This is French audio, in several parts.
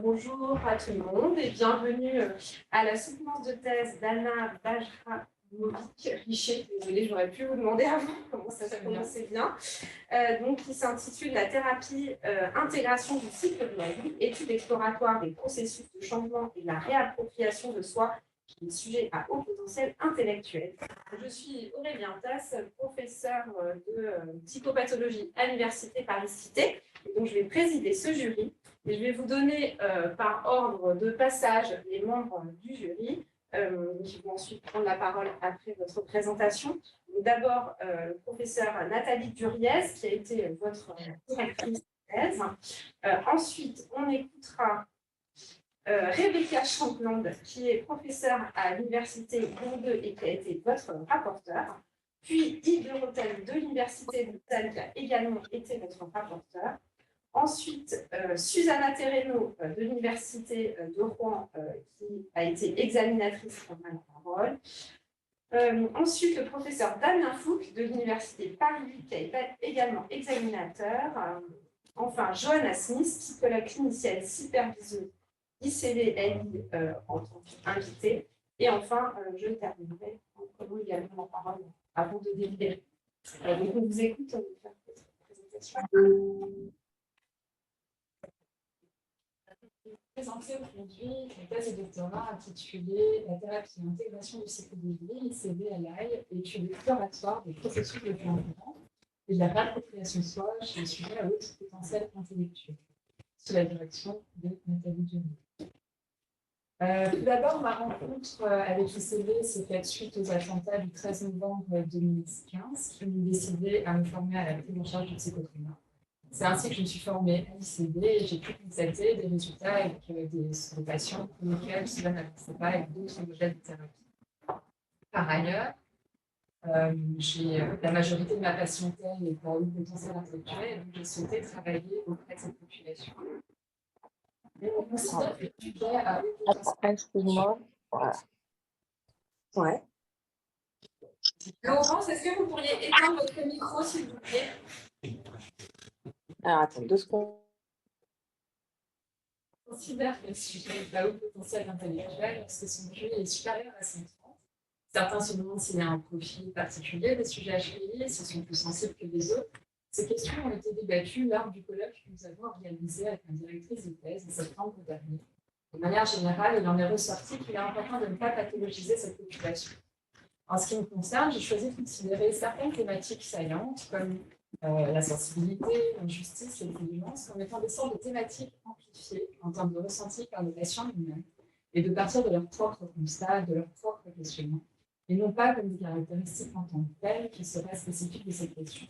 Bonjour à tout le monde et bienvenue à la soutenance de thèse d'Anna Bajramovic-Richer. Désolée, j'aurais pu vous demander avant comment ça se prononçait bien. Qui s'intitule La thérapie intégration du cycle de la vie, étude exploratoire des processus de changement et de la réappropriation de soi, qui est sujet à haut potentiel intellectuel. Je suis Aurélien Tasse, professeur de psychopathologie à l'Université Paris-Cité. Donc, je vais présider ce jury et je vais vous donner par ordre de passage les membres du jury qui vont ensuite prendre la parole après votre présentation. D'abord, le professeur Nathalie Duriez, qui a été votre directrice de thèse. Ensuite, on écoutera Rebecca Champland, qui est professeure à l'Université Lyon 2 et qui a été votre rapporteur. Puis Yves de Rotel de l'Université de Lausanne, qui a également été votre rapporteur. Ensuite, Susanna Terreno de l'Université de Rouen, qui a été examinatrice pour la parole. Ensuite, le professeur Damien Fouque de l'Université Paris, qui a été également examinateur. Enfin, Johanna Smith, psychologue clinicienne superviseuse ICV-LI en tant qu'invitée. Et enfin, je terminerai en prenant également la parole avant de délibérer. Donc, on vous écoute, on va faire cette présentation. Présenter aujourd'hui une thèse de doctorat intitulée La thérapie et l'intégration du cycle de vie, ICV-LI, étude exploratoire des processus de changement et de la réappropriation de soi chez les sujets à haut potentiel intellectuel, sous la direction de Nathalie Duriez. Tout d'abord, ma rencontre avec l'ICV s'est faite suite aux attentats du 13 novembre 2015 qui m'ont décidé à me former à la prise en charge du psychotrauma. C'est ainsi que je me suis formée à l'ICV et j'ai pu constater des résultats avec des patients pour lesquels cela n'avançait pas avec d'autres modèles de thérapie. Par ailleurs, la majorité de ma patientèle est à haut potentiel intellectuel, donc j'ai souhaité travailler auprès de cette population. On considère que le sujet à haut potentiel. Excuse-moi. Ouais. Laurence, est-ce que vous pourriez éteindre votre micro, s'il vous plaît? Alors, attends 2 secondes. On considère que le sujet à haut potentiel intellectuel, lorsque son QI est supérieur à 130, certains se demandent s'il y a un profil particulier des sujets HPI, s'ils sont plus sensibles que les autres. Ces questions ont été débattues lors du colloque que nous avons organisé avec ma directrice de thèse en septembre dernier. De manière générale, il en est ressorti qu'il est important de ne pas pathologiser cette population. En ce qui me concerne, j'ai choisi de considérer certaines thématiques saillantes, comme la sensibilité, l'injustice et l'intelligence, comme étant des sortes de thématiques amplifiées en termes de ressenti par les patients eux-mêmes, et de partir de leurs propres constats, de leurs propres questionnements, et non pas comme des caractéristiques en tant que telles qui seraient spécifiques de cette question.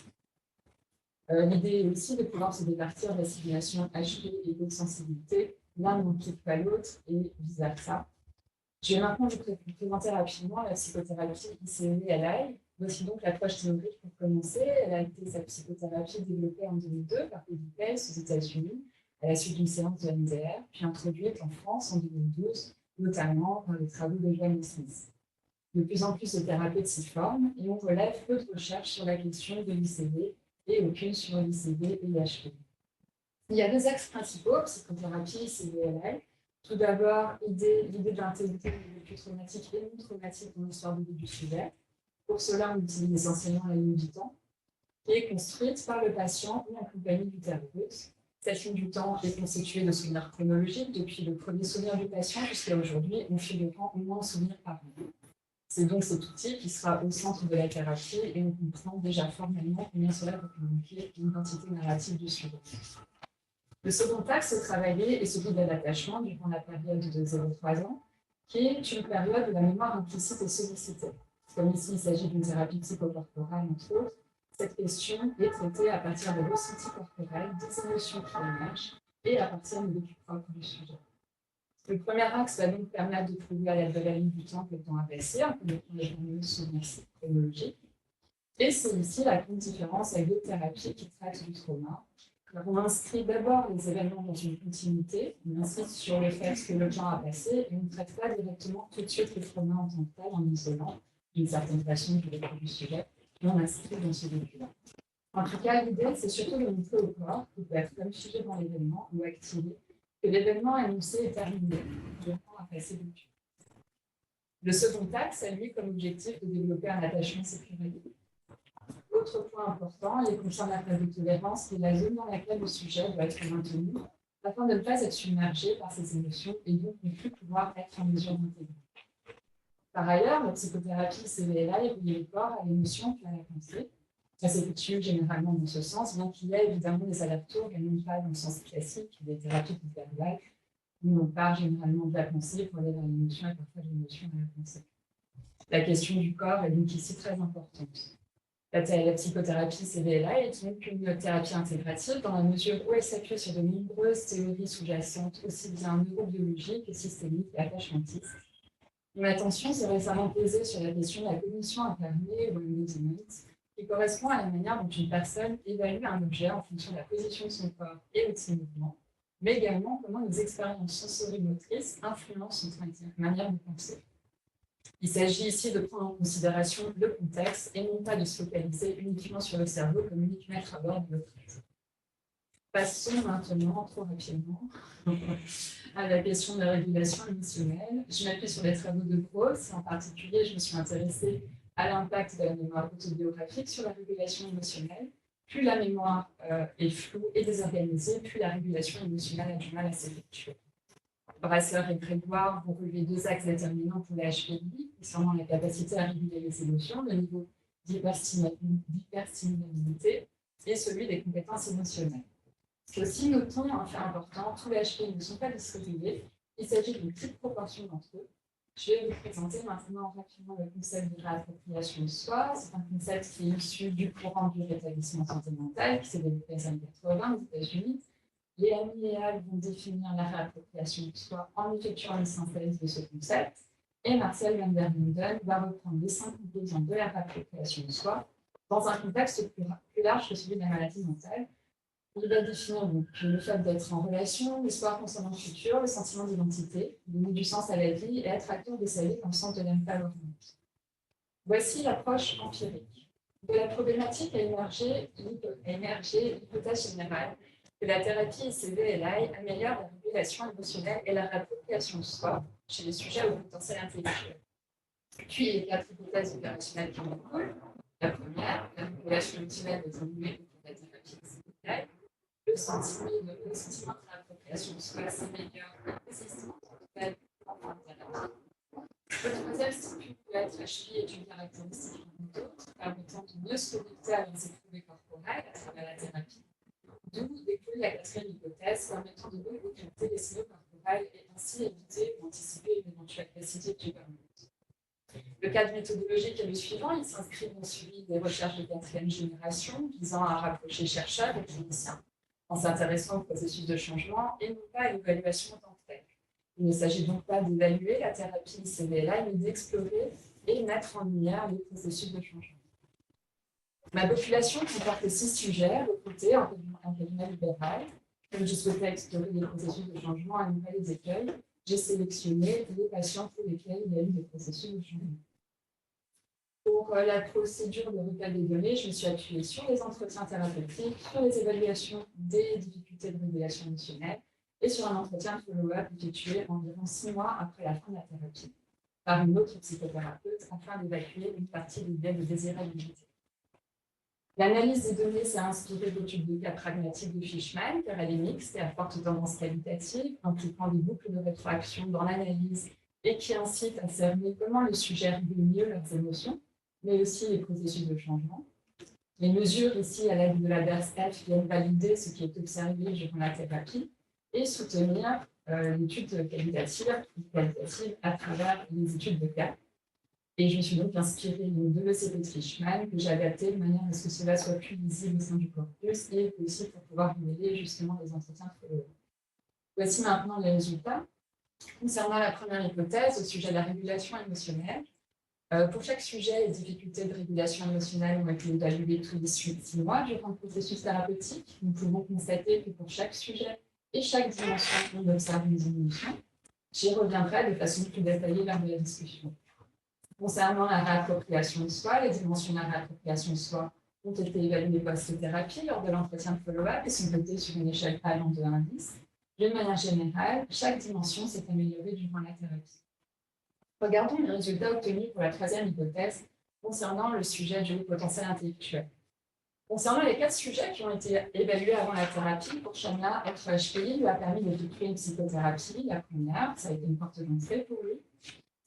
L'idée est aussi de pouvoir se départir de l'assimilation HP et d'autres sensibilités, l'un n'implique pas l'autre et vice-versa. Je vais maintenant vous présenter rapidement la psychothérapie ICV-LI. Voici donc l'approche théorique pour commencer. Elle a été sa psychothérapie développée en 2002 par Eddie Place aux États-Unis à la suite d'une séance de MDR, puis introduite en France en 2012, notamment par les travaux de Johanna Smith. De plus en plus de thérapeutes s'y forment et on relève peu de recherches sur la question de l'ICV et aucune sur l'ICV et l'HP. Il y a 2 axes principaux, psychothérapie ICV-LI. Tout d'abord, l'idée de l'intégrité du vécu traumatique et non traumatique dans l'histoire de vie du sujet. Pour cela, on utilise essentiellement la ligne du temps, qui est construite par le patient ou en compagnie du thérapeute. Cette ligne du temps est constituée de souvenirs chronologiques depuis le premier souvenir du patient jusqu'à aujourd'hui, on figurant au moins un souvenir par an. C'est donc cet outil qui sera au centre de la thérapie et on comprend déjà formellement combien cela peut communiquer l'identité narrative du sujet. Le second axe travaillé est celui de l'attachement durant la période de 0-3 ans, qui est une période où la mémoire implicite est sollicitée. Comme ici, il s'agit d'une thérapie psychocorporale, entre autres, cette question est traitée à partir de ressentis corporels, des émotions qui émergent et à partir du vécu propre du sujet. Le premier axe va donc permettre de trouver à l'aide de la ligne du temps que le temps a passé, en connaissant les fameux souvenirs chronologiques. Et c'est ici la grande différence avec d'autres thérapies qui traitent du trauma. Alors, on inscrit d'abord les événements dans une continuité, on insiste sur le fait que le temps a passé et on ne traite pas directement tout de suite le trauma en tant que tel en isolant d'une certaine façon du vécu du sujet, mais on inscrit dans ce vécu-là. En tout cas, l'idée, c'est surtout de montrer au corps, qui peut être comme figé dans l'événement ou activé, que l'événement énoncé est terminé, durant un passé vécu. Le second axe a lui comme objectif de développer un attachement sécurisé. Autre point important, il concerne la phase de tolérance, qui est la zone dans laquelle le sujet doit être maintenu, afin de ne pas être submergé par ses émotions et donc ne plus pouvoir être en mesure d'intégrer. Par ailleurs, la psychothérapie CVLA est reliée au corps, à l'émotion puis à la pensée. Ça s'effectue généralement dans ce sens, bien qu'il y ait évidemment des allers-retours et non pas dans le sens classique des thérapies verbales, où on part généralement de la pensée pour aller vers l'émotion et parfois de l'émotion à la pensée. La question du corps est donc ici très importante. La psychothérapie CVLA est donc une thérapie intégrative dans la mesure où elle s'appuie sur de nombreuses théories sous-jacentes, aussi bien neurobiologiques que systémiques et attachmentistes. Mon attention s'est récemment posée sur la question de la cognition incarnée ou embodiment, qui correspond à la manière dont une personne évalue un objet en fonction de la position de son corps et de ses mouvements, mais également comment nos expériences sensorimotrices influencent notre manière de penser. Il s'agit ici de prendre en considération le contexte et non pas de se focaliser uniquement sur le cerveau comme unique maître à bord de notre être. Passons maintenant, trop rapidement, à la question de la régulation émotionnelle. Je m'appuie sur les travaux de Gross. En particulier, je me suis intéressée à l'impact de la mémoire autobiographique sur la régulation émotionnelle. Plus la mémoire est floue et désorganisée, plus la régulation émotionnelle a du mal à s'effectuer. Brasseur et Grégoire vont relever deux axes déterminants pour la HPI, concernant la capacité à réguler les émotions, le niveau d'hyperstimulabilité et celui des compétences émotionnelles. Aussi, notons un fait important, tous les HPI ne sont pas distribués, il s'agit d'une petite proportion d'entre eux. Je vais vous présenter maintenant rapidement le concept de réappropriation de soi. C'est un concept qui est issu du courant du rétablissement santé mentale qui s'est développé dans les années 80 aux États-Unis. Léa et Al vont définir la réappropriation de soi en effectuant une synthèse de ce concept. Et Marcel van der Linden va reprendre les 5 composants de la réappropriation de soi dans un contexte plus large que celui de la maladie mentale. Il va définir donc le fait d'être en relation, l'espoir concernant le futur, le sentiment d'identité, donner du sens à la vie et être acteur de sa vie dans le sens de l'empowerment. Voici l'approche empirique. De la problématique a émergé l'hypothèse générale que la thérapie ICV-LI améliore la régulation émotionnelle et la réappropriation de soi chez les sujets au potentiel intellectuel. Puis, les 4 hypothèses opérationnelles qui en découlent. La première, la régulation émotionnelle est évoluée au cours de la thérapie ICV-LI. Le sentiment de réappropriation de soi s'améliore nécessairement en fin de thérapie. Le troisième stipule que la HPI est une caractéristique d'autre, permettant de mieux se connecter à leurs éprouvés corporelles à travers la thérapie. D'où découle la 4e hypothèse, permettant de mieux décrypter les signaux corporels et ainsi éviter ou anticiper une éventuelle récidive du burn-out. Le cadre méthodologique est le suivant, il s'inscrit dans celui des recherches de 4e génération visant à rapprocher chercheurs et cliniciens en s'intéressant au processus de changement et non pas à l'évaluation en tant que telle. Il ne s'agit donc pas d'évaluer la thérapie ICVLA, mais d'explorer et mettre en lumière les processus de changement. Ma population comporte 6 sujets recrutés en cabinet libéral. Comme je souhaitais explorer les processus de changement et non pas les écueils, j'ai sélectionné les patients pour lesquels il y a eu des processus de changement. Pour la procédure de recueil des données, je me suis appuyée sur les entretiens thérapeutiques, sur les évaluations des difficultés de régulation émotionnelle et sur un entretien de follow-up effectué environ 6 mois après la fin de la thérapie par une autre psychothérapeute afin d'évacuer une partie des biais de désirabilité. L'analyse des données s'est inspirée d'études de cas pragmatiques de Fishman, car elle est mixte et à forte tendance qualitative, impliquant des boucles de rétroaction dans l'analyse et qui incitent à cerner comment le sujet régule mieux leurs émotions, mais aussi les processus de changement. Les mesures ici à l'aide de la BERSF viennent valider ce qui est observé durant la thérapie et soutenir l'étude qualitative à travers les études de cas. Et je me suis donc inspirée de l'ECP Fishman que j'ai adapté de manière à ce que cela soit plus visible au sein du corpus et aussi pour pouvoir révéler justement les entretiens de follow-up. Voici maintenant les résultats. Concernant la première hypothèse au sujet de la régulation émotionnelle, pour chaque sujet, les difficultés de régulation émotionnelle ont été évaluées tous les 6 mois durant le processus thérapeutique. Nous pouvons constater que pour chaque sujet et chaque dimension, on observe une diminution. J'y reviendrai de façon plus détaillée lors de la discussion. Concernant la réappropriation de soi, les dimensions de la réappropriation de soi ont été évalués post-thérapie lors de l'entretien de follow-up et sont notés sur une échelle allant de 1 à 10. D'une manière générale, chaque dimension s'est améliorée durant la thérapie. Regardons les résultats obtenus pour la troisième hypothèse concernant le sujet du potentiel intellectuel. Concernant les 4 sujets qui ont été évalués avant la thérapie, pour Shamla, être HPI lui a permis d'effectuer une psychothérapie. La première, ça a été une porte d'entrée pour lui.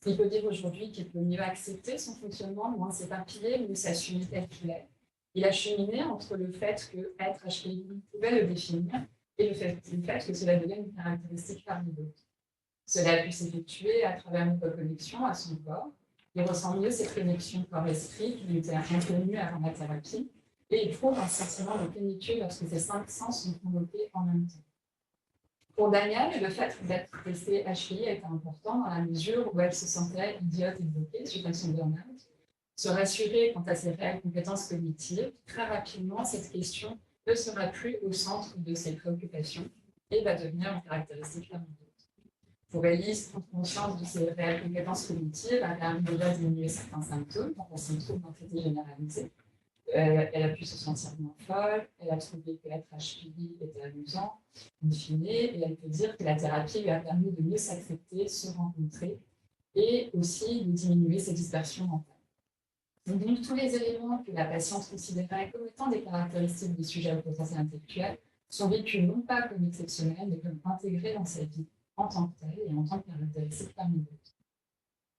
Il peut dire aujourd'hui qu'il peut mieux accepter son fonctionnement, moins s'éparpiller, mieux s'assumer tel qu'il est. Il a cheminé entre le fait que être HPI pouvait le définir et le fait que cela devienne une caractéristique parmi d'autres. Cela a pu s'effectuer à travers une reconnexion à son corps. Il ressent mieux cette connexion corps-esprit qui lui était inconnue avant la thérapie et il trouve un sentiment de plénitude lorsque ces 5 sens sont convoqués en même temps. Pour Daniel, le fait d'être testée HPI était important dans la mesure où elle se sentait idiote et bloquée suite à son burn-out. Se rassurer quant à ses réelles compétences cognitives, très rapidement, cette question ne sera plus au centre de ses préoccupations et va devenir une caractéristique parmi d'autres. Pour Elise, prendre conscience de ses réelles compétences cognitives a permis déjà de diminuer certains symptômes, donc on s'y trouve d'anxiété généralisée. Elle a pu se sentir moins folle, elle a trouvé que être HPI était amusant, in fine, et elle peut dire que la thérapie lui a permis de mieux s'accepter, se rencontrer et aussi de diminuer ses dispersions mentales. Donc, tous les éléments que la patiente considérait comme étant des caractéristiques du sujet au potentiel intellectuel sont vécus non pas comme exceptionnels, mais comme intégrés dans sa vie en tant que telle et en tant que caractéristique parmi d'autres.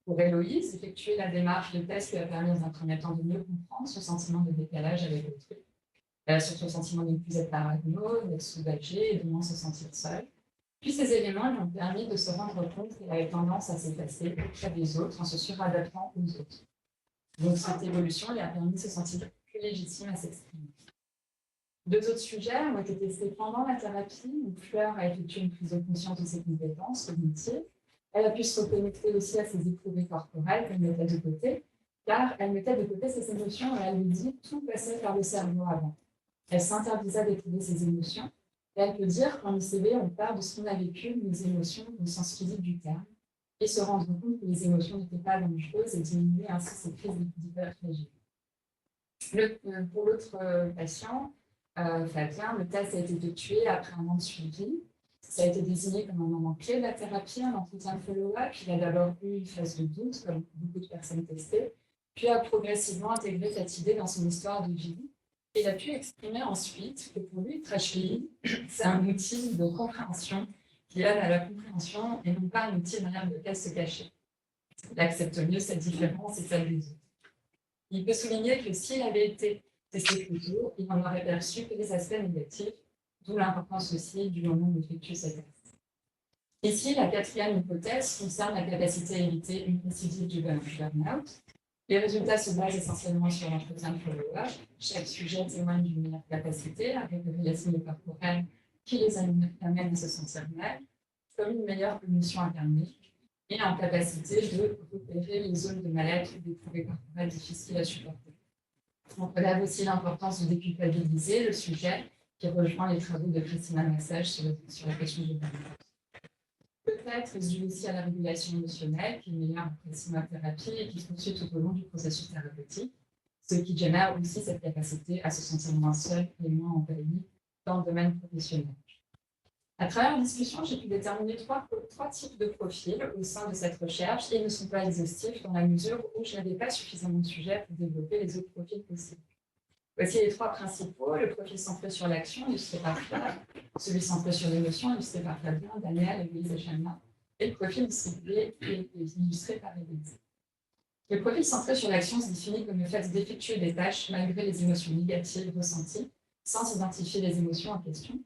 Pour Héloïse, effectuer la démarche de test lui a permis dans un premier temps de mieux comprendre son sentiment de décalage avec autrui. Elle a surtout le sentiment de ne plus être parano, d'être soulagée et de moins se sentir seule. Puis ces éléments lui ont permis de se rendre compte qu'elle avait tendance à s'effacer auprès des autres en se suradaptant aux autres. Donc cette évolution lui a permis de se sentir plus légitime à s'exprimer. 2 autres sujets ont été testés pendant la thérapie. Donc Fleur a effectué une prise de conscience de ses compétences cognitives. Elle a pu se reconnecter aussi à ses éprouvées corporelles qu'elle mettait de côté, car elle mettait de côté ses émotions et elle lui dit tout passait par le cerveau avant. Elle s'interdisait d'éprouver ses émotions et elle peut dire qu'en ICB, on part de ce qu'on a vécu, les émotions au sens physique du terme, et se rendre compte que les émotions n'étaient pas dangereuses et diminuer ainsi ses crises d'hyperphagie. Pour l'autre patient, Fabien, le test a été effectué après un an de suivi. Ça a été désigné comme un moment clé de la thérapie, un entretien de follow-up. Il a d'abord eu une phase de doute, comme beaucoup de personnes testées, puis a progressivement intégré cette idée dans son histoire de vie. Et il a pu exprimer ensuite que pour lui, HPI, c'est un outil de compréhension qui aide à la compréhension et non pas un outil derrière lequel se cacher. Il accepte mieux cette différence et celle des autres. Il peut souligner que s'il avait été testé plus tôt, il n'en aurait perçu que des aspects négatifs, d'où l'importance aussi du moment où effectue ce test. Ici, la 4e hypothèse concerne la capacité à éviter une récidive du burn-out. Les résultats se basent essentiellement sur l'entretien de follow-up. Chaque sujet témoigne d'une meilleure capacité à repérer les signes corporels qui les amènent à se sentir mal, comme une meilleure émotion incarnée, et en capacité de repérer les zones de mal-être ou d'éprouvés corporels difficiles à supporter. On relève aussi l'importance de déculpabiliser le sujet, qui rejoint les travaux de Christina Massage sur la question du burn-out. Peut-être dû aussi à la régulation émotionnelle, qui est meilleure après 6 mois de thérapie et qui se poursuit tout au long du processus thérapeutique, ce qui génère aussi cette capacité à se sentir moins seul et moins en panique dans le domaine professionnel. À travers la discussion, j'ai pu déterminer 3 types de profils au sein de cette recherche et ils ne sont pas exhaustifs dans la mesure où je n'avais pas suffisamment de sujets pour développer les autres profils possibles. Voici les 3 principaux: le profil centré sur l'action, illustré par Fleur, celui centré sur l'émotion, illustré par Fabien, Daniel, Élise et Shamla, et le profil ciblé, illustré par Élise. Le profil centré sur l'action se définit comme le fait d'effectuer des tâches malgré les émotions négatives ressenties, sans identifier les émotions en question.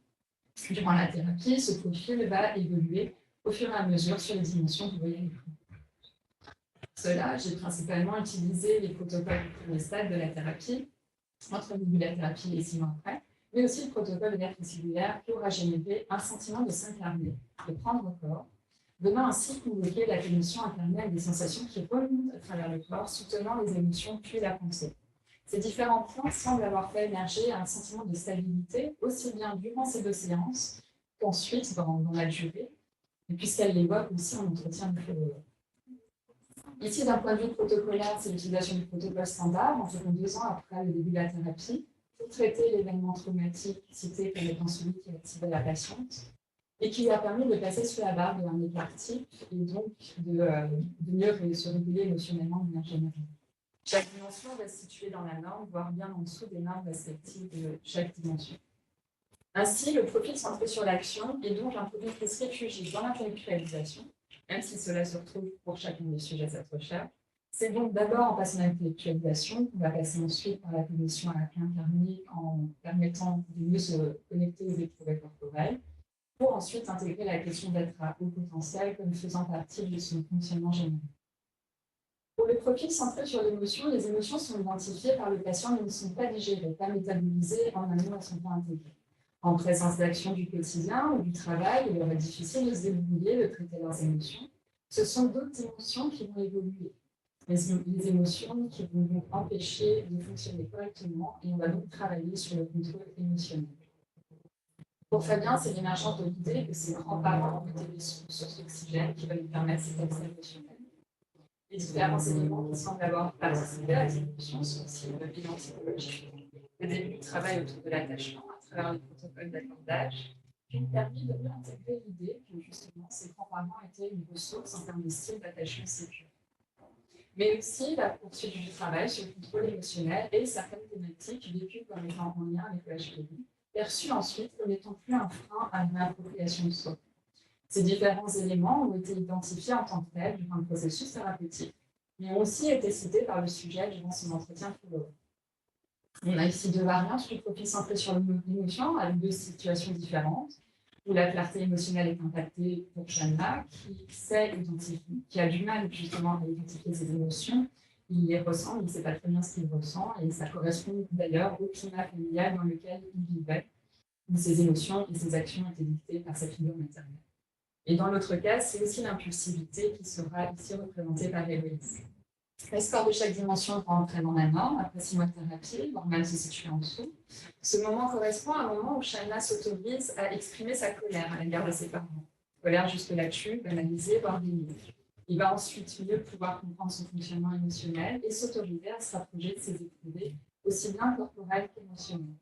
Durant la thérapie, ce profil va évoluer au fur et à mesure sur les dimensions que vous voyez à l'écran. Pour cela, j'ai principalement utilisé les protocoles du premier stade de la thérapie, entre le début de la thérapie et 6 mois après, mais aussi le protocole de lettres cellulaire qui aura généré un sentiment de s'incarner, de prendre corps, venant ainsi convoquer la cognition incarnée avec des sensations qui remontent à travers le corps, soutenant les émotions puis la pensée. Ces différents points semblent avoir fait émerger un sentiment de stabilité, aussi bien durant ces 2 séances qu'ensuite dans la durée, et puisqu'elle l'évoque aussi en entretien de follow-up. Ici, d'un point de vue protocolaire, c'est l'utilisation du protocole standard, environ 2 ans après le début de la thérapie, pour traiter l'événement traumatique cité comme étant celui qui a activé la patiente, et qui lui a permis de passer sous la barre de un écart type et donc de mieux se réguler émotionnellement de manière générale. Chaque dimension va se situer dans la norme, voire bien en dessous des normes respectives de chaque dimension. Ainsi, le profil centré sur l'action est donc un profil qui se réfugie dans l'intellectualisation, même si cela se retrouve pour chacun des sujets de cette recherche. C'est donc d'abord en passant à l'intellectualisation qu'on va passer ensuite par la cognition à la clé incarnée en permettant de mieux se connecter aux éprouvés corporelles, pour ensuite intégrer la question d'être à haut potentiel comme faisant partie de son fonctionnement général. Pour le profil centré sur l'émotion, les émotions sont identifiées par le patient mais ne sont pas digérées, pas métabolisées en amont, elles ne sont pas intégrées. En présence d'actions du quotidien ou du travail, il leur est difficile de se débrouiller, de traiter leurs émotions. Ce sont d'autres émotions qui vont évoluer. Les émotions qui vont donc empêcher de fonctionner correctement et on va donc travailler sur le contrôle émotionnel. Pour Fabien, c'est l'émergence de l'idée que ses grands-parents ont été des sources d'oxygène qui va lui permettre cet accès émotionnel. Les différents éléments qui semblent avoir participé à ces émotions sont aussi le bilan psychologique, le début du travail autour de l'attachement à travers les protocoles d'accordage, qui ont permis de mieux intégrer l'idée que justement ses grands-parents étaient une ressource en termes de style d'attachement sécure. Mais aussi la poursuite du travail sur le contrôle émotionnel et certaines thématiques vécues comme étant en lien avec le HPI, perçues ensuite comme n'étant plus un frein à une réappropriation de soi. Ces différents éléments ont été identifiés en tant que tels durant le processus thérapeutique, mais ont aussi été cités par le sujet durant son entretien follow-up. On a ici 2 variantes du profil centré sur l'émotion, avec 2 situations différentes, où la clarté émotionnelle est impactée pour Shanna, qui a du mal justement à identifier ses émotions. Il les ressent, mais il ne sait pas très bien ce qu'il ressent, et ça correspond d'ailleurs au climat familial dans lequel il vivait, où ses émotions et ses actions étaient dictées par sa figure maternelle. Et dans l'autre cas, c'est aussi l'impulsivité qui sera ici représentée par Héloïse. Les scores de chaque dimension vont entrer dans la norme. Après 6 mois de thérapie, normal se situe en dessous. Ce moment correspond à un moment où Shanna s'autorise à exprimer sa colère à l'égard de ses parents. Colère jusque là-dessus, banalisée, voire déniée. Il va ensuite mieux pouvoir comprendre son fonctionnement émotionnel et s'autoriser à se rapprocher de ses éprouvés, aussi bien corporels qu'émotionnels.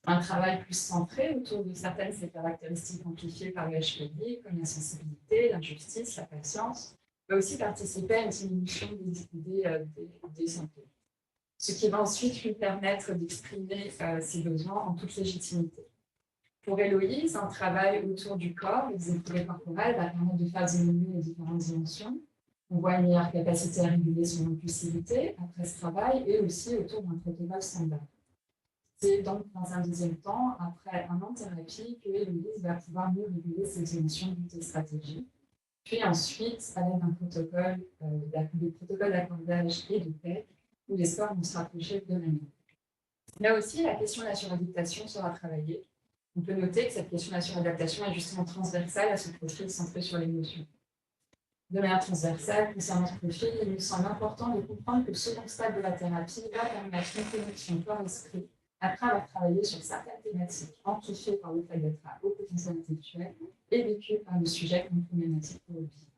Un travail plus centré autour de certaines de ces caractéristiques amplifiées par le HPI, comme la sensibilité, l'injustice, la patience, va aussi participer à une diminution des symptômes. Ce qui va ensuite lui permettre d'exprimer ses besoins en toute légitimité. Pour Héloïse, un travail autour du corps, des éprouvés corporels, va permettre de faire diminuer les différentes dimensions. On voit une meilleure capacité à réguler son impulsivité après ce travail et aussi autour d'un protocole standard. C'est donc dans un deuxième temps, après un an de thérapie, que Héloïse va pouvoir mieux réguler ses émotions de ses stratégies. Puis ensuite, à l'aide d'un protocole, des protocoles d'accordage et de paix, où les scores vont se rapprocher de la norme. Là aussi, la question de la suradaptation sera travaillée. On peut noter que cette question de la suradaptation est justement transversale à ce profil centré sur l'émotion. De manière transversale, concernant ce profil, il nous semble important de comprendre que le second stade de la thérapie va permettre une connexion corps-esprit après avoir travaillé sur certaines thématiques amplifiées par le fait d'être à haut potentiel intellectuel et vécues par le sujet comme problématique pour le vie.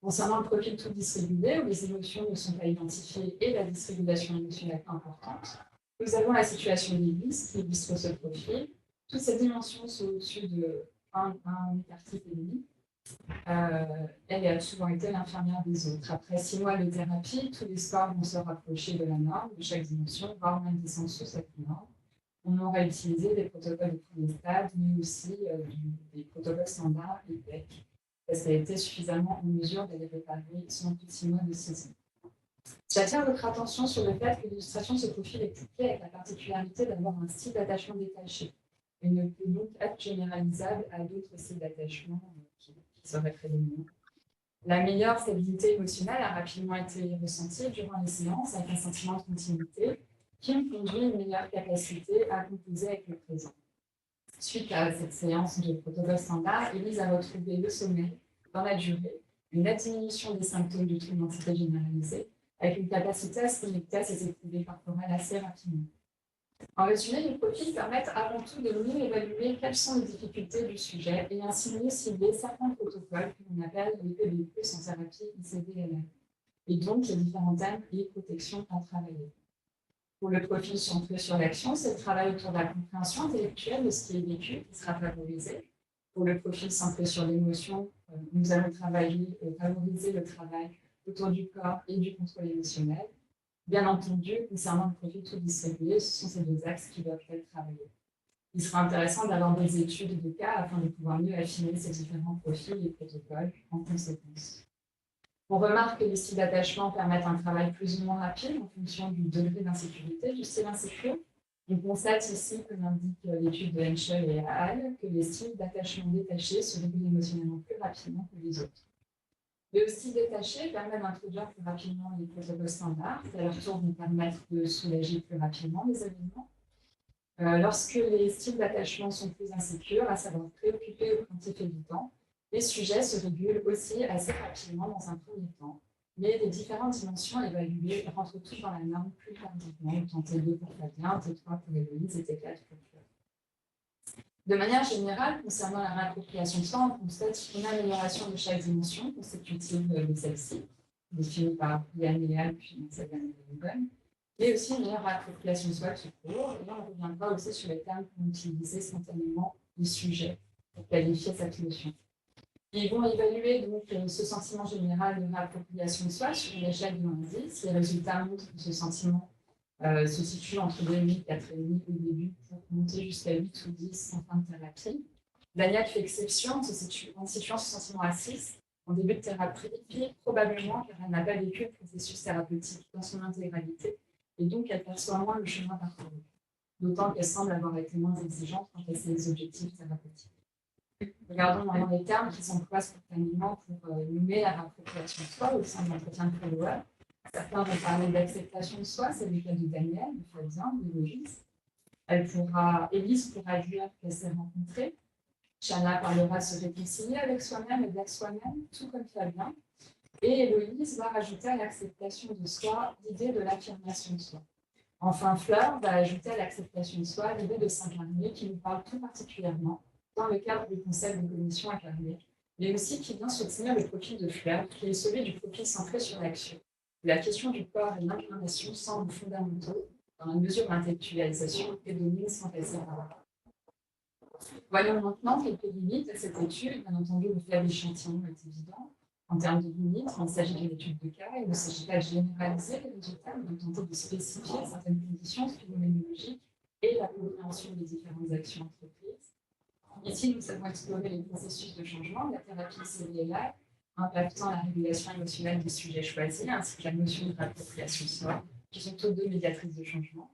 Concernant le profil tout dysrégulé, où les émotions ne sont pas identifiées et la dysrégulation émotionnelle est importante, nous avons la situation d'Élise qui illustre ce profil. Toutes ces dimensions sont au-dessus de 1 écart-type et demi. Elle a souvent été l'infirmière des autres. Après 6 mois de thérapie, tous les scores vont se rapprocher de la norme de chaque dimension, voire même descendre sous cette norme. On aura utilisé des protocoles de premier stade, mais aussi des protocoles standards et PEC, parce qu'elle était suffisamment en mesure de les réparer sans plus de 6 mois de saison. J'attire votre attention sur le fait que l'illustration de ce profil est couplée avec la particularité d'avoir un style d'attachement détaché et ne peut donc être généralisable à d'autres styles d'attachement qui seraient prédominants. La meilleure stabilité émotionnelle a rapidement été ressentie durant les séances avec un sentiment de continuité qui me conduit à une meilleure capacité à composer avec le présent. Suite à cette séance de protocole standard, Élise a retrouvé le sommeil dans la durée, une nette diminution des symptômes du trouble d'anxiété généralisée, avec une capacité à se connecter à ses éprouvés corporels assez rapidement. En résumé, les profils permettent avant tout de mieux évaluer quelles sont les difficultés du sujet et ainsi mieux cibler certains protocoles que l'on appelle les PBQ en thérapie ICD-LR. et donc les différents thèmes et protections à travailler. Pour le profil centré sur l'action, c'est le travail autour de la compréhension intellectuelle de ce qui est vécu qui sera favorisé. Pour le profil centré sur l'émotion, nous allons favoriser le travail autour du corps et du contrôle émotionnel. Bien entendu, concernant le profil tout distribué, ce sont ces deux axes qui doivent être travaillés. Il sera intéressant d'avoir des études de cas afin de pouvoir mieux affiner ces différents profils et protocoles en conséquence. On remarque que les styles d'attachement permettent un travail plus ou moins rapide en fonction du degré d'insécurité du style insécure. On constate ici, comme indique l'étude de Henschel et Hall, que les styles d'attachement détachés se régulent émotionnellement plus rapidement que les autres. Le style détaché permet d'introduire plus rapidement les protocoles standards, qui à leur tour vont permettre de soulager plus rapidement les événements. Lorsque les styles d'attachement sont plus insécures, à savoir préoccupés ou craintifs évitants, les sujets se régulent aussi assez rapidement dans un premier temps, mais les différentes dimensions évaluées rentrent toutes dans la norme plus tardivement, autant T2 pour Fabien, T3 pour Héloïse et T4 pour Fleur. De manière générale, concernant la réappropriation de soi, on constate une amélioration de chaque dimension constitutive de celle-ci, définie par Yann Léal puis Sagan et Lubin, mais aussi une meilleure réappropriation de soi tout court. Et là, on reviendra aussi sur les termes qu'ont utilisés spontanément les sujets pour qualifier cette notion. Ils vont évaluer donc ce sentiment général de réappropriation de soi sur une échelle de 1 à 10. Les résultats montrent que ce sentiment se situe entre 2,5 et 4,5 au début pour monter jusqu'à 8 ou 10 en fin de thérapie. Daniel fait exception en situant ce sentiment à 6 en début de thérapie, probablement car elle n'a pas vécu le processus thérapeutique dans son intégralité et donc elle perçoit moins le chemin parcouru, d'autant qu'elle semble avoir été moins exigeante quant à ses objectifs thérapeutiques. Regardons maintenant les termes qui s'emploient spontanément pour nommer la réappropriation de soi au sein de l'entretien de follow-up. Certains vont parler d'acceptation de soi, c'est le cas de Daniel, de Fabien, de Loïs. Élise pourra dire qu'elle s'est rencontrée. Chana parlera de se réconcilier avec soi-même et d'être soi-même, tout comme Fabien. Et Héloïse va rajouter à l'acceptation de soi l'idée de l'affirmation de soi. Enfin, Fleur va ajouter à l'acceptation de soi l'idée de s'incarner qui nous parle tout particulièrement dans le cadre du concept de cognition incarnée, mais aussi qui vient soutenir le profil de Fleur, qui est celui du profil centré sur l'action. La question du corps et de l'incarnation semblent fondamentaux dans la mesure d'intellectualisation et de sans passer par là. Voyons maintenant quelques limites à cette étude. Bien entendu, le faible échantillon est évident. En termes de limites, il s'agit d'une étude de cas. Il ne s'agit pas de généraliser les résultats, mais de tenter de spécifier certaines conditions phénoménologiques et la compréhension des différentes actions entreprises. Ici, nous avons exploré les processus de changement de la thérapie cellulaire, impactant la régulation émotionnelle des sujets choisis, ainsi que la notion de réappropriation de soi, qui sont toutes deux médiatrices de changement.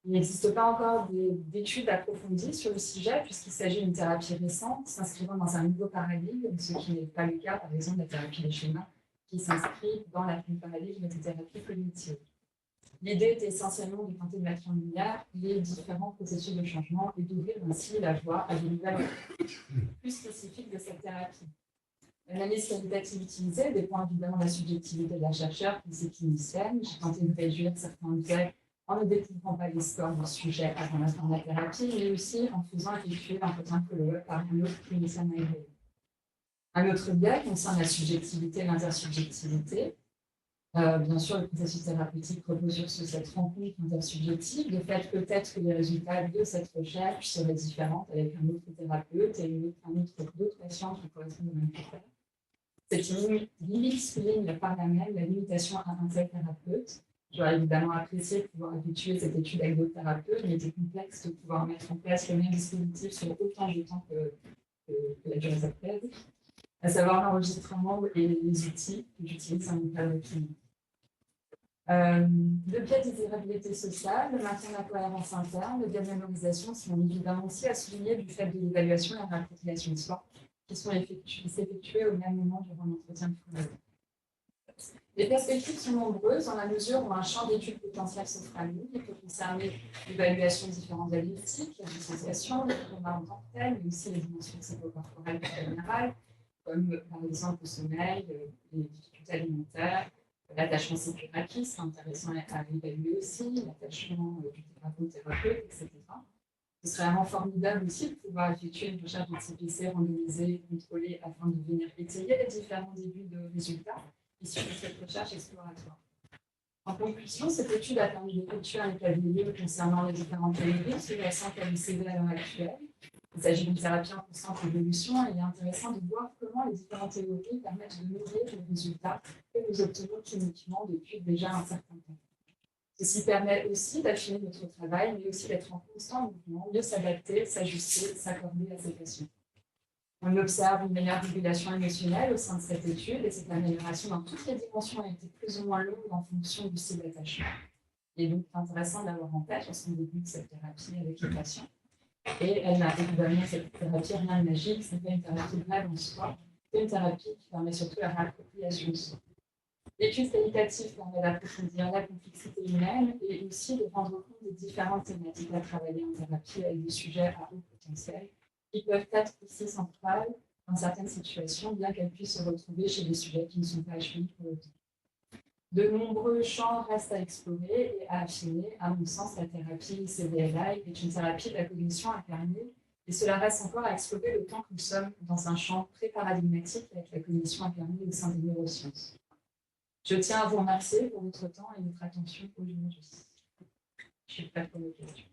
Il n'existe pas encore d'études approfondies sur le sujet, puisqu'il s'agit d'une thérapie récente, s'inscrivant dans un nouveau paradigme, ce qui n'est pas le cas, par exemple, de la thérapie des schémas, qui s'inscrit dans la paradigme de thérapie cognitive. L'idée était essentiellement de tenter de mettre en lumière les différents processus de changement et d'ouvrir ainsi la voie à des nouvelles plus spécifiques de cette thérapie. L'analyse qualitative utilisée dépend évidemment de la subjectivité de la chercheure qui s'est clinicienne. J'ai tenté de réduire certains biais en ne découvrant pas les scores du sujet avant la fin de la thérapie, mais aussi en faisant effectuer l'entretien de follow-up par un autre clinicien agréé. Un autre biais concerne la subjectivité et l'intersubjectivité. Bien sûr, le processus thérapeutique repose sur cette rencontre intersubjective. De fait, peut-être que les résultats de cette recherche seraient différents avec un autre thérapeute et d'autres patients qui correspondent au même critère. Cette limite souligne par la même la limitation à un tel thérapeute. J'aurais évidemment apprécié de pouvoir effectuer cette étude avec d'autres thérapeutes, mais il était complexe de pouvoir mettre en place le même dispositif sur autant de temps que la durée de cette thèse, à savoir l'enregistrement et les outils que j'utilise dans mon cadre clinique. Le biais de désirabilité sociale, le maintien de la cohérence interne, le biais de mémorisation sont évidemment aussi à souligner du fait de l'évaluation et la réappropriation de soi, qui sont effectuées au même moment durant l'entretien de follow-up. Les perspectives sont nombreuses dans la mesure où un champ d'études potentielles s'offre à nous. Il peut concerner l'évaluation de différentes habilités, la dissociation, les traumas en tant que tels, mais aussi les dimensions psychocorporelles en général, comme par exemple le sommeil, les difficultés alimentaires, l'attachement sécuritaire, c'est intéressant à évaluer aussi, l'attachement du thérapeute, etc. Ce serait vraiment formidable aussi de pouvoir effectuer une recherche de TPC randomisée, contrôlée, afin de venir étayer les différents débuts de résultats issus de cette recherche exploratoire. En conclusion, cette étude a permis d'effectuer un état des lieux concernant les différentes théories sous-jacentes à l'ICV à l'heure actuelle. Il s'agit d'une thérapie en constante évolution et il est intéressant de voir comment les différentes théories permettent de nourrir les résultats que nous obtenons cliniquement depuis déjà un certain temps. Ceci permet aussi d'affiner notre travail, mais aussi d'être en constant mouvement, mieux s'adapter, s'ajuster, s'accorder à ces patients. On observe une meilleure régulation émotionnelle au sein de cette étude et cette amélioration dans toutes les dimensions a été plus ou moins longue en fonction du style d'attachement. Il est donc intéressant d'avoir en tête lorsqu'on débute cette thérapie avec les patients. Et elle n'a évidemment, cette thérapie, rien de magique, ce n'est pas une thérapie brève en soi, c'est une thérapie qui permet surtout la réappropriation de soi. L'étude qualitative permet d'approfondir la complexité humaine et aussi de rendre compte des différentes thématiques à travailler en thérapie avec des sujets à haut potentiel qui peuvent être aussi centrales dans certaines situations, bien qu'elles puissent se retrouver chez des sujets qui ne sont pas achevés pour le temps. De nombreux champs restent à explorer et à affiner. À mon sens, la thérapie CBLI est une thérapie de la cognition incarnée et cela reste encore à explorer le temps que nous sommes dans un champ très paradigmatique avec la cognition incarnée au sein des neurosciences. Je tiens à vous remercier pour votre temps et votre attention aujourd'hui. Je suis prête pour les questions.